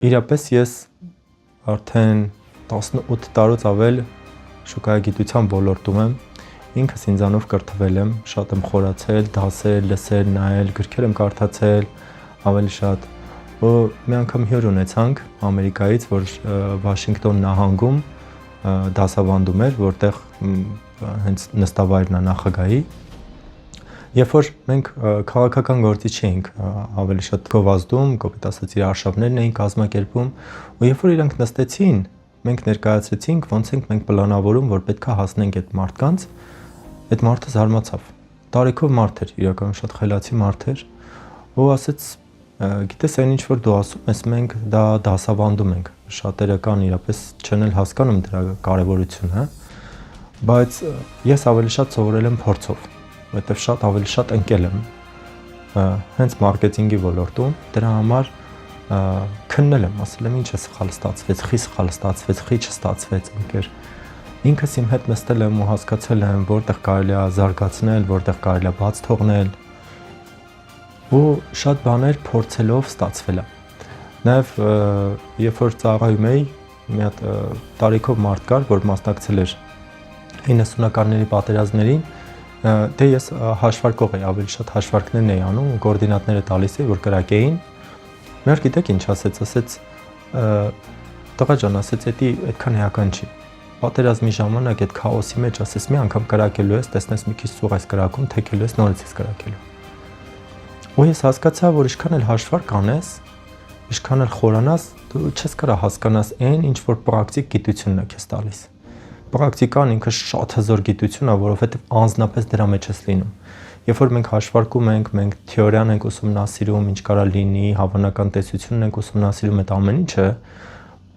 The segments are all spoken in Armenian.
Իրապես ես արդեն 18 տարուց ավել շուկայագիտության ոլորտում եմ, ինքս ինձանով կրթվել եմ, շատ եմ խորացել, դասեր, լսել, նայել, գրքեր եմ կարդացել, ավելի շատ, որ մի անգամ հյուր ունեցանք Ամերիկայից, որ Վաշինգտոն նահանգում դասավանդում էր, որտեղ հենց նստավայրն է նախագահի, երբ որ մենք քաղաքական գործի չէինք ավելի շատ գովազդում, կոպիտ ասած իր արշավներն էին կազմակերպում, ու երբ որ իրանք նստեցին, մենք ներկայացրեցինք, ոնց ենք մենք պլանավորում, որ պետքա հասնենք այդ մարդկանց, այդ մարդը զարմացավ։ Տարիքով մարդ էր, իրականում շատ խելացի մարդ էր, ու ասեց, գիտես, այն ինչ որ դու ասում ես, մենք դա դասավանդում ենք, շատերը կան իրապես չեն էլ հասկանում դրա կարևորությունը, բայց ես ավելի շատ սովորել եմ փորձով, որովհետև շատ ավելի շատ ընկել եմ հենց մարքեթինգի ոլորտում, դրա համար քննել եմ, ասել եմ ինչ է սխալ ստացվեց, խի սխալ ստացվեց, խի չստացվեց, ընկեր։ Ինքս իմ հետ նստել եմ ու հասկացել եմ, որտեղ կարելի է զարգացնել, որտեղ կարելի է բաց թողնել, ու շատ բաներ փորձելով ստացվել է։ Նաև երբ որ ծառայում էի, մի հատ տարիքով մարդ կար, որ մասնակցել էր 90-ականների պատերազմներին, դե ես հաշվարկող էի, ավելի շատ հաշվարկներն էի անում, կոորդինատները տալիս էի, որ կրակեին։ Մեր գիտեք ինչ ասեց, տղա ջան, ասեց, էդի այդքան էական չի։ Պատերազմի ժամանակ այդ քաոսի մեջ ասես մի անգամ կրակելու ես, տեսնես մի քիչ ծուղ ես կրակում, թեքելու ես, նորից ես կրակելու։ Ու ես հասկացա, որ ինչքան էլ հաշվարկ անես, ինչքան էլ խորանաս, դու չես կարող հասկանաս այն, ինչ որ պրակտիկ գիտությունն է քեզ տալիս։ Պրակտիկան ինքը շատ հզոր գիտություն է, որովհետև անձնապես դրա մեջ ես լինում։ Երբ որ մենք հաշվարկում ենք, մենք թեորիան ենք ուսումնասիրում, ինչ կարա լինի, հավանական տեսությունն ենք ուսումնասիրում այդ ամեն ինչը,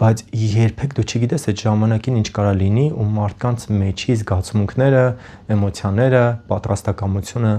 բայց երբեք դու չգիտես այդ ժամանակին ինչ կարա լինի ու մարդկանց մեջի զգացմունքները, էմոցիաները, պատրաստակամությունը